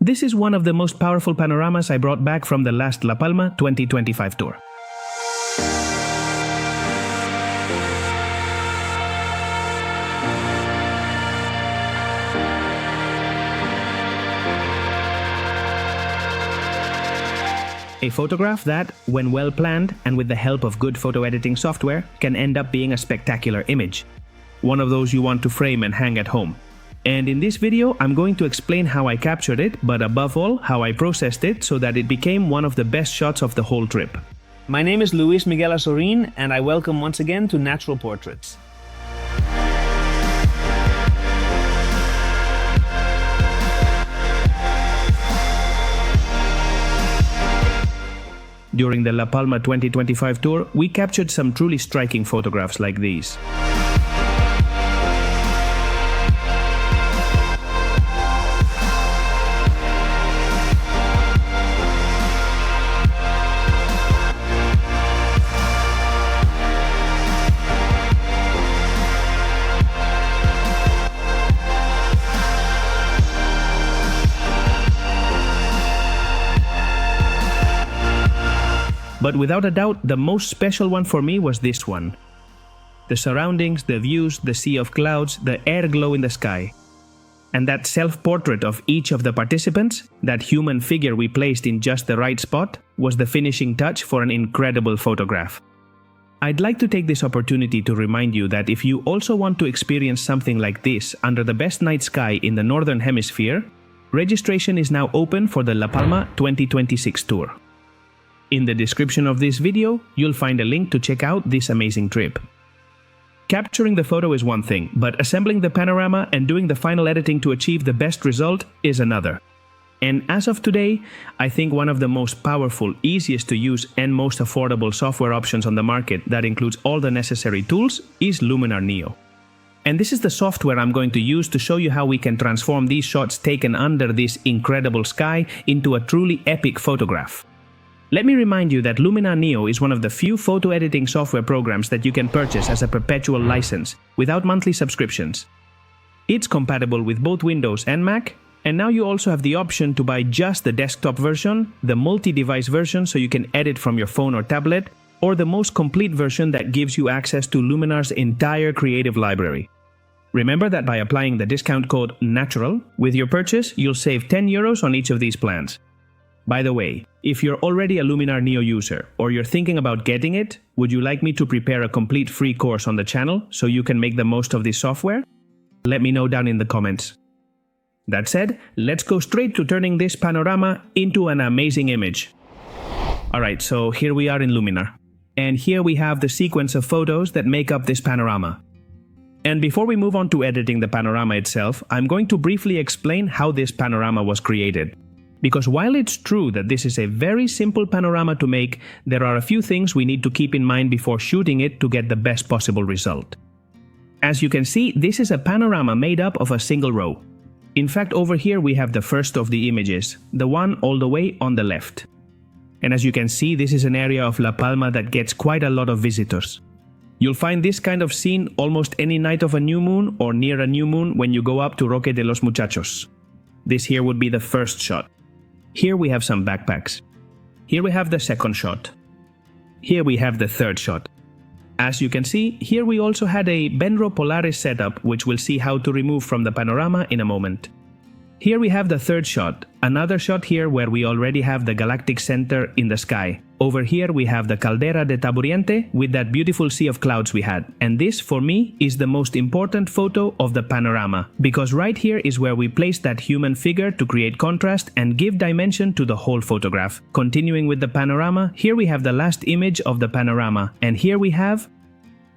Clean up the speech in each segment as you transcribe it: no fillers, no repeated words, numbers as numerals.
This is one of the most powerful panoramas I brought back from the last La Palma 2025 tour. A photograph that, when well planned and with the help of good photo editing software, can end up being a spectacular image. One of those you want to frame and hang at home. And in this video, I'm going to explain how I captured it, but above all, how I processed it so that it became one of the best shots of the whole trip. My name is Miguel Azorín, and I welcome once again to Natural Portraits. During the La Palma 2025 tour, we captured some truly striking photographs like these. But without a doubt, the most special one for me was this one. The surroundings, the views, the sea of clouds, the air glow in the sky. And that self-portrait of each of the participants, that human figure we placed in just the right spot, was the finishing touch for an incredible photograph. I'd like to take this opportunity to remind you that if you also want to experience something like this under the best night sky in the Northern Hemisphere, registration is now open for the La Palma 2026 tour. In the description of this video, you'll find a link to check out this amazing trip. Capturing the photo is one thing, but assembling the panorama and doing the final editing to achieve the best result is another. And as of today, I think one of the most powerful, easiest to use and most affordable software options on the market that includes all the necessary tools is Luminar NEO. And this is the software I'm going to use to show you how we can transform these shots taken under this incredible sky into a truly epic photograph. Let me remind you that Luminar NEO is one of the few photo editing software programs that you can purchase as a perpetual license, without monthly subscriptions. It's compatible with both Windows and Mac, and now you also have the option to buy just the desktop version, the multi-device version so you can edit from your phone or tablet, or the most complete version that gives you access to Luminar's entire creative library. Remember that by applying the discount code NATURAL with your purchase, you'll save €10 on each of these plans. By the way, if you're already a Luminar NEO user or you're thinking about getting it, would you like me to prepare a complete free course on the channel so you can make the most of this software? Let me know down in the comments. That said, let's go straight to turning this panorama into an amazing image. Alright, so here we are in Luminar. And here we have the sequence of photos that make up this panorama. And before we move on to editing the panorama itself, I'm going to briefly explain how this panorama was created. Because while it's true that this is a very simple panorama to make, there are a few things we need to keep in mind before shooting it to get the best possible result. As you can see, this is a panorama made up of a single row. In fact, over here we have the first of the images, the one all the way on the left. And as you can see, this is an area of La Palma that gets quite a lot of visitors. You'll find this kind of scene almost any night of a new moon or near a new moon when you go up to Roque de los Muchachos. This here would be the first shot. Here we have some backpacks. Here we have the second shot. Here we have the third shot. As you can see, here we also had a Benro Polaris setup, which we'll see how to remove from the panorama in a moment. Here we have the third shot, another shot here where we already have the galactic center in the sky. Over here we have the Caldera de Taburiente with that beautiful sea of clouds we had. And this, for me, is the most important photo of the panorama, because right here is where we place that human figure to create contrast and give dimension to the whole photograph. Continuing with the panorama, here we have the last image of the panorama, and here we have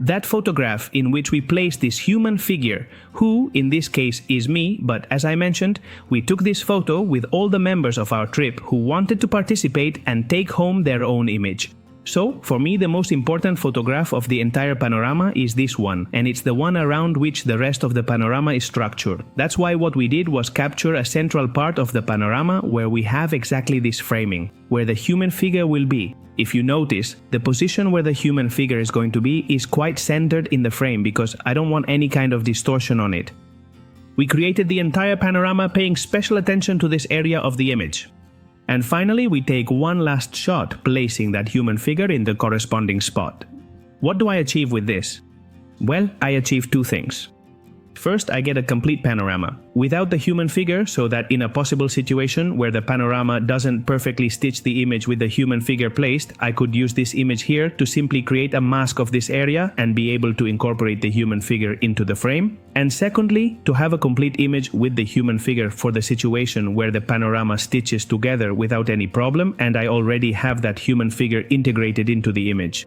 that photograph in which we place this human figure, who in this case is me, but as I mentioned, we took this photo with all the members of our trip who wanted to participate and take home their own image. So, for me, the most important photograph of the entire panorama is this one, and it's the one around which the rest of the panorama is structured. That's why what we did was capture a central part of the panorama where we have exactly this framing, where the human figure will be. If you notice, the position where the human figure is going to be is quite centered in the frame because I don't want any kind of distortion on it. We created the entire panorama paying special attention to this area of the image. And finally, we take one last shot, placing that human figure in the corresponding spot. What do I achieve with this? Well, I achieve two things. First, I get a complete panorama, without the human figure, so that in a possible situation where the panorama doesn't perfectly stitch the image with the human figure placed, I could use this image here to simply create a mask of this area and be able to incorporate the human figure into the frame. And secondly, to have a complete image with the human figure for the situation where the panorama stitches together without any problem, and I already have that human figure integrated into the image.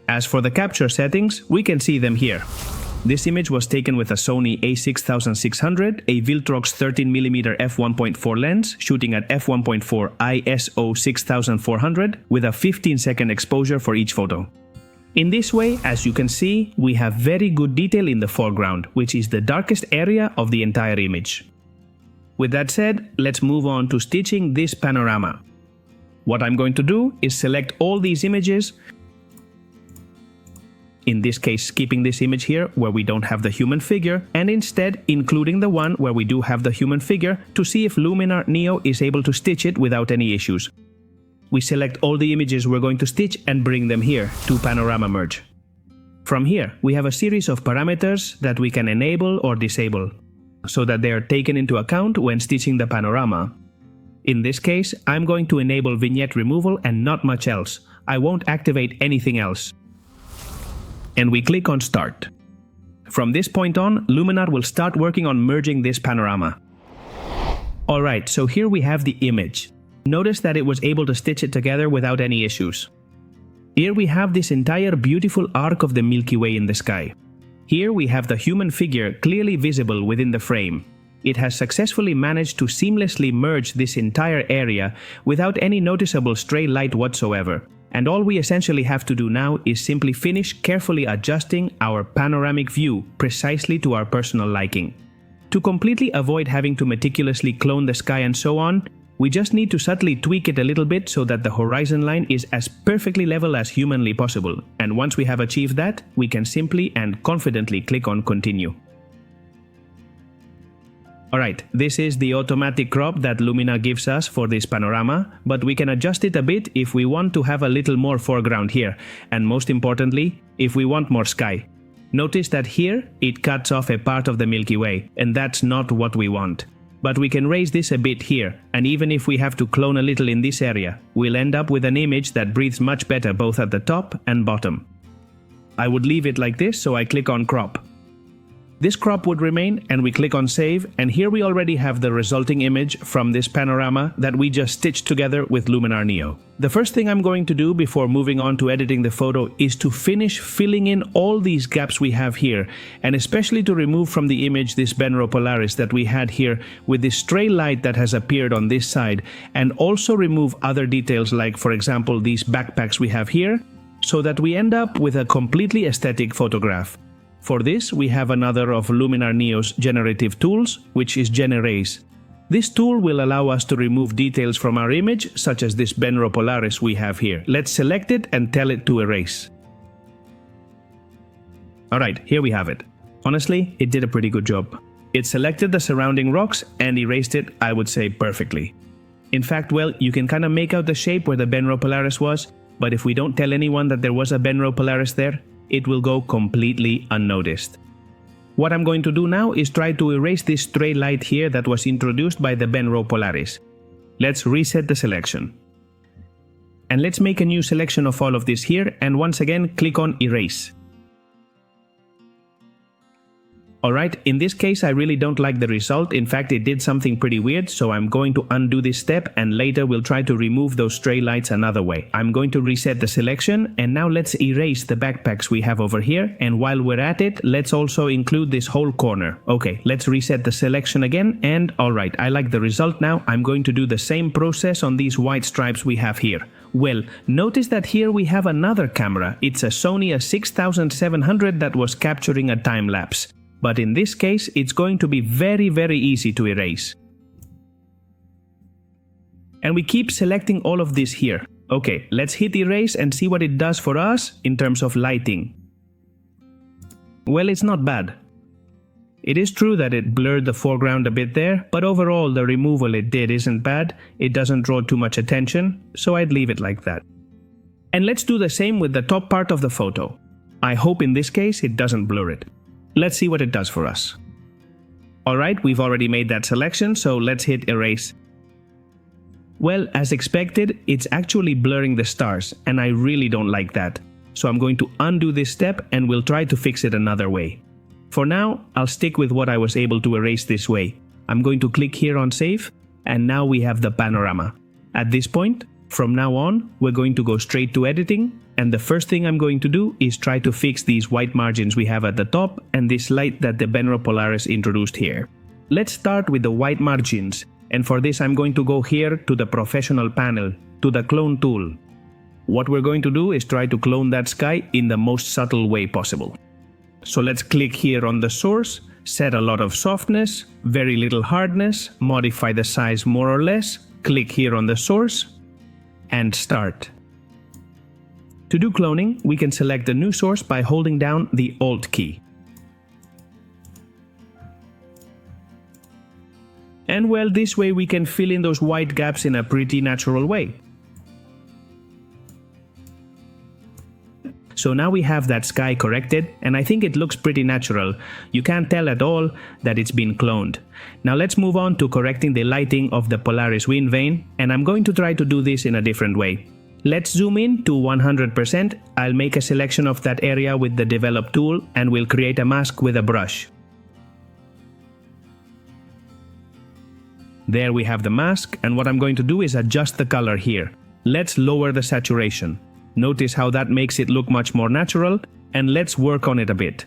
As for the capture settings, we can see them here. This image was taken with a Sony a6600, a Viltrox 13mm f1.4 lens, shooting at f1.4 ISO 6400 with a 15-second exposure for each photo. In this way, as you can see, we have very good detail in the foreground, which is the darkest area of the entire image. With that said, let's move on to stitching this panorama. What I'm going to do is select all these images, in this case skipping this image here where we don't have the human figure, and instead including the one where we do have the human figure to see if Luminar NEO is able to stitch it without any issues. We select all the images we're going to stitch and bring them here to Panorama Merge. From here, we have a series of parameters that we can enable or disable, so that they are taken into account when stitching the panorama. In this case, I'm going to enable vignette removal and not much else. I won't activate anything else. And we click on Start. From this point on, Luminar will start working on merging this panorama. Alright, so here we have the image. Notice that it was able to stitch it together without any issues. Here we have this entire beautiful arc of the Milky Way in the sky. Here we have the human figure clearly visible within the frame. It has successfully managed to seamlessly merge this entire area without any noticeable stray light whatsoever. And all we essentially have to do now is simply finish carefully adjusting our panoramic view precisely to our personal liking. To completely avoid having to meticulously clone the sky and so on, we just need to subtly tweak it a little bit so that the horizon line is as perfectly level as humanly possible. And once we have achieved that, we can simply and confidently click on Continue. Alright, this is the automatic crop that Luminar gives us for this panorama, but we can adjust it a bit if we want to have a little more foreground here, and most importantly, if we want more sky. Notice that here, it cuts off a part of the Milky Way, and that's not what we want. But we can raise this a bit here, and even if we have to clone a little in this area, we'll end up with an image that breathes much better both at the top and bottom. I would leave it like this, so I click on Crop. This crop would remain, and we click on Save, and here we already have the resulting image from this panorama that we just stitched together with Luminar NEO. The first thing I'm going to do before moving on to editing the photo is to finish filling in all these gaps we have here, and especially to remove from the image this Benro Polaris that we had here with this stray light that has appeared on this side, and also remove other details like, for example, these backpacks we have here, so that we end up with a completely aesthetic photograph. For this, we have another of Luminar NEO's generative tools, which is Generase. This tool will allow us to remove details from our image, such as this Benro Polaris we have here. Let's select it and tell it to erase. Alright, here we have it. Honestly, it did a pretty good job. It selected the surrounding rocks and erased it, I would say, perfectly. In fact, well, you can kind of make out the shape where the Benro Polaris was, but if we don't tell anyone that there was a Benro Polaris there, it will go completely unnoticed. What I'm going to do now is try to erase this stray light here that was introduced by the Benro Polaris. Let's reset the selection. And let's make a new selection of all of this here, and once again click on Erase. Alright, in this case I really don't like the result. In fact, it did something pretty weird, so I'm going to undo this step and later we'll try to remove those stray lights another way. I'm going to reset the selection, and now let's erase the backpacks we have over here, and while we're at it, let's also include this whole corner. Okay, let's reset the selection again, and alright, I like the result now. I'm going to do the same process on these white stripes we have here. Well, notice that here we have another camera. It's a Sony a6700 that was capturing a time lapse. But in this case, it's going to be very easy to erase. And we keep selecting all of this here. Okay, let's hit erase and see what it does for us in terms of lighting. Well, it's not bad. It is true that it blurred the foreground a bit there, but overall the removal it did isn't bad, it doesn't draw too much attention, so I'd leave it like that. And let's do the same with the top part of the photo. I hope in this case it doesn't blur it. Let's see what it does for us. Alright, we've already made that selection, so let's hit erase. Well, as expected, it's actually blurring the stars, and I really don't like that. So I'm going to undo this step and we'll try to fix it another way. For now, I'll stick with what I was able to erase this way. I'm going to click here on save, and now we have the panorama. At this point, from now on, we're going to go straight to editing, and the first thing I'm going to do is try to fix these white margins we have at the top and this light that the Benro Polaris introduced here. Let's start with the white margins, and for this I'm going to go here to the professional panel, to the clone tool. What we're going to do is try to clone that sky in the most subtle way possible. So let's click here on the source, set a lot of softness, very little hardness, modify the size more or less, click here on the source, and start. To do cloning, we can select the new source by holding down the Alt key. And well, this way we can fill in those white gaps in a pretty natural way. So now we have that sky corrected, and I think it looks pretty natural. You can't tell at all that it's been cloned. Now let's move on to correcting the lighting of the Polaris wind vane, and I'm going to try to do this in a different way. Let's zoom in to 100%. I'll make a selection of that area with the develop tool, and we'll create a mask with a brush. There we have the mask, and what I'm going to do is adjust the color here. Let's lower the saturation. Notice how that makes it look much more natural, and let's work on it a bit.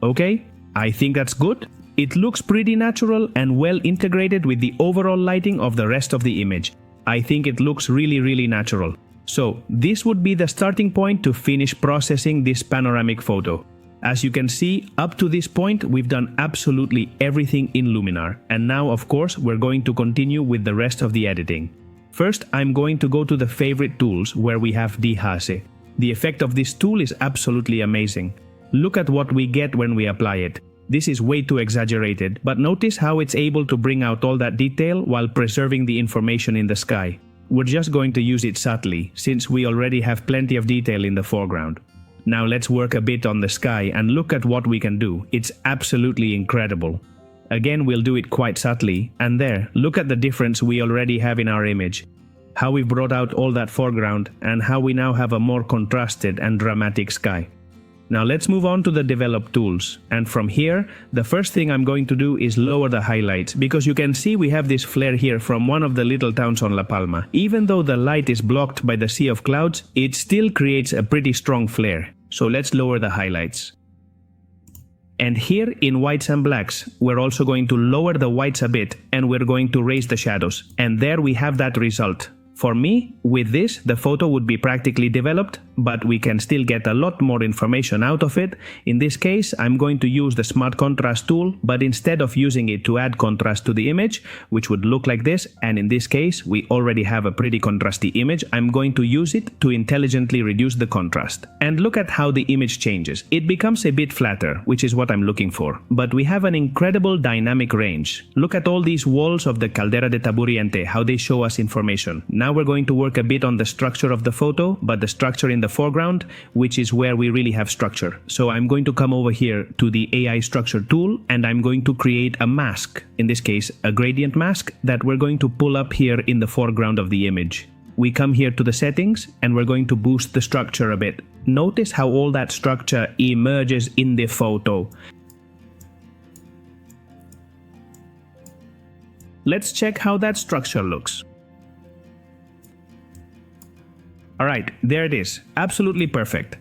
Okay, I think that's good. It looks pretty natural and well integrated with the overall lighting of the rest of the image. I think it looks really natural. So this would be the starting point to finish processing this panoramic photo. As you can see, up to this point we've done absolutely everything in Luminar, and now of course we're going to continue with the rest of the editing. First, I'm going to go to the favorite tools where we have dehase. The effect of this tool is absolutely amazing. Look at what we get when we apply it. This is way too exaggerated, but notice how it's able to bring out all that detail while preserving the information in the sky. We're just going to use it subtly, since we already have plenty of detail in the foreground. Now let's work a bit on the sky and look at what we can do. It's absolutely incredible. Again, we'll do it quite subtly, and there, look at the difference we already have in our image. How we've brought out all that foreground, and how we now have a more contrasted and dramatic sky. Now let's move on to the develop tools, and from here, the first thing I'm going to do is lower the highlights, because you can see we have this flare here from one of the little towns on La Palma. Even though the light is blocked by the sea of clouds, it still creates a pretty strong flare. So let's lower the highlights. And here in whites and blacks, we're also going to lower the whites a bit, and we're going to raise the shadows. And there we have that result. For me, with this, the photo would be practically developed, but we can still get a lot more information out of it. In this case, I'm going to use the Smart Contrast tool, but instead of using it to add contrast to the image, which would look like this, and in this case, we already have a pretty contrasty image, I'm going to use it to intelligently reduce the contrast. And look at how the image changes. It becomes a bit flatter, which is what I'm looking for. But we have an incredible dynamic range. Look at all these walls of the Caldera de Taburiente, how they show us information. Now we're going to work a bit on the structure of the photo, but the structure in the foreground, which is where we really have structure. So I'm going to come over here to the AI structure tool, and I'm going to create a mask, in this case a gradient mask, that we're going to pull up here in the foreground of the image. We come here to the settings, and we're going to boost the structure a bit. Notice how all that structure emerges in the photo. Let's check how that structure looks. Alright, there it is. Absolutely perfect.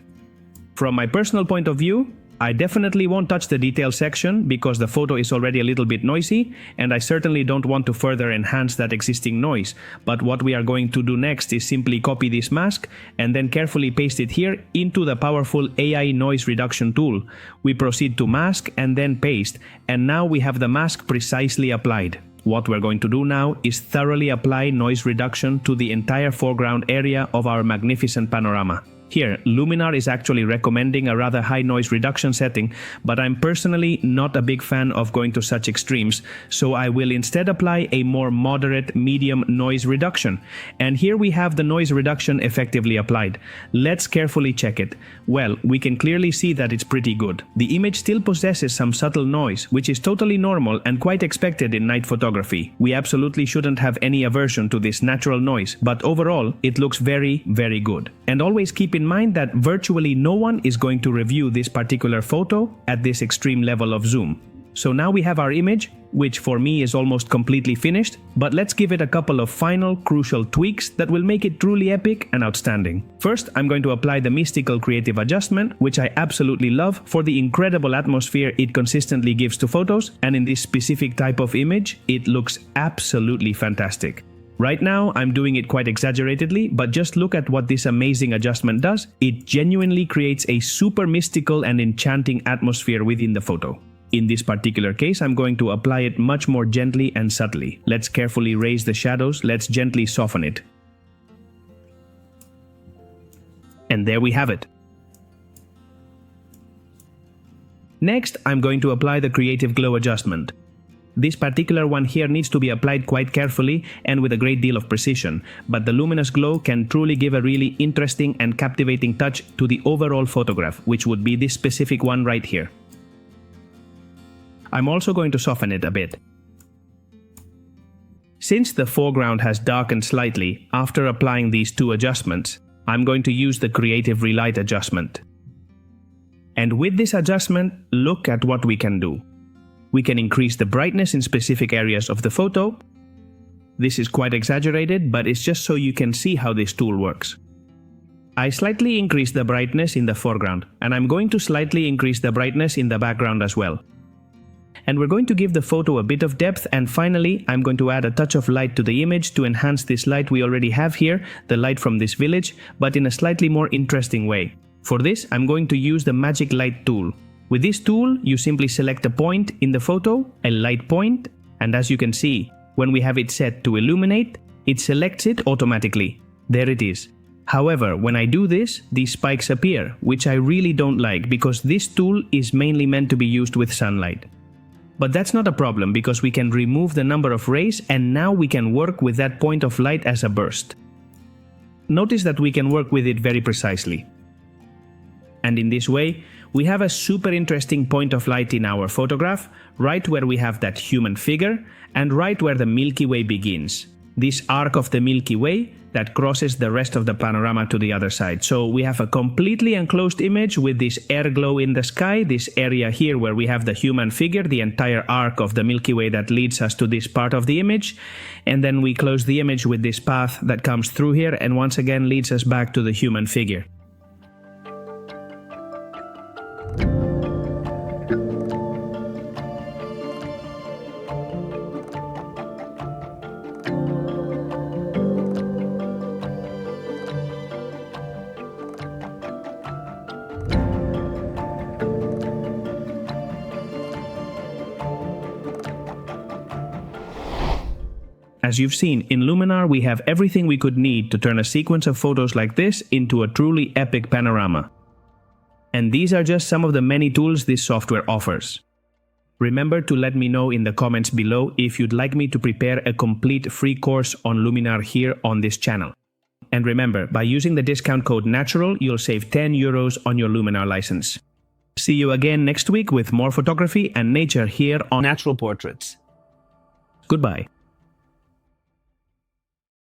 From my personal point of view, I definitely won't touch the detail section because the photo is already a little bit noisy, and I certainly don't want to further enhance that existing noise. But what we are going to do next is simply copy this mask and then carefully paste it here into the powerful AI noise reduction tool. We proceed to mask and then paste, and now we have the mask precisely applied. What we're going to do now is thoroughly apply noise reduction to the entire foreground area of our magnificent panorama. Here, Luminar is actually recommending a rather high noise reduction setting, but I'm personally not a big fan of going to such extremes, so I will instead apply a more moderate medium noise reduction. And here we have the noise reduction effectively applied. Let's carefully check it. Well, we can clearly see that it's pretty good. The image still possesses some subtle noise, which is totally normal and quite expected in night photography. We absolutely shouldn't have any aversion to this natural noise, but overall, it looks very, very good. And always keep in mind that virtually no one is going to review this particular photo at this extreme level of zoom. So now we have our image, which for me is almost completely finished, but let's give it a couple of final crucial tweaks that will make it truly epic and outstanding. First, I'm going to apply the mystical creative adjustment, which I absolutely love for the incredible atmosphere it consistently gives to photos, and in this specific type of image, it looks absolutely fantastic. Right now, I'm doing it quite exaggeratedly, but just look at what this amazing adjustment does. It genuinely creates a super mystical and enchanting atmosphere within the photo. In this particular case, I'm going to apply it much more gently and subtly. Let's carefully raise the shadows, let's gently soften it. And there we have it. Next, I'm going to apply the creative glow adjustment. This particular one here needs to be applied quite carefully and with a great deal of precision, but the luminous glow can truly give a really interesting and captivating touch to the overall photograph, which would be this specific one right here. I'm also going to soften it a bit. Since the foreground has darkened slightly after applying these two adjustments, I'm going to use the creative relight adjustment. And with this adjustment, look at what we can do. We can increase the brightness in specific areas of the photo. This is quite exaggerated, but it's just so you can see how this tool works. I slightly increase the brightness in the foreground, and I'm going to slightly increase the brightness in the background as well. And we're going to give the photo a bit of depth, and finally I'm going to add a touch of light to the image to enhance this light we already have here, the light from this village, but in a slightly more interesting way. For this, I'm going to use the magic light tool. With this tool, you simply select a point in the photo, a light point, and as you can see, when we have it set to illuminate, it selects it automatically. There it is. However, when I do this, these spikes appear, which I really don't like because this tool is mainly meant to be used with sunlight. But that's not a problem because we can remove the number of rays and now we can work with that point of light as a burst. Notice that we can work with it very precisely. And in this way, we have a super interesting point of light in our photograph, right where we have that human figure and right where the Milky Way begins. This arc of the Milky Way that crosses the rest of the panorama to the other side. So we have a completely enclosed image with this air glow in the sky, this area here where we have the human figure, the entire arc of the Milky Way that leads us to this part of the image, and then we close the image with this path that comes through here and once again leads us back to the human figure. As you've seen, in Luminar we have everything we could need to turn a sequence of photos like this into a truly epic panorama. And these are just some of the many tools this software offers. Remember to let me know in the comments below if you'd like me to prepare a complete free course on Luminar here on this channel. And remember, by using the discount code NATURAL, you'll save €10 on your Luminar license. See you again next week with more photography and nature here on Natural Portraits. Goodbye.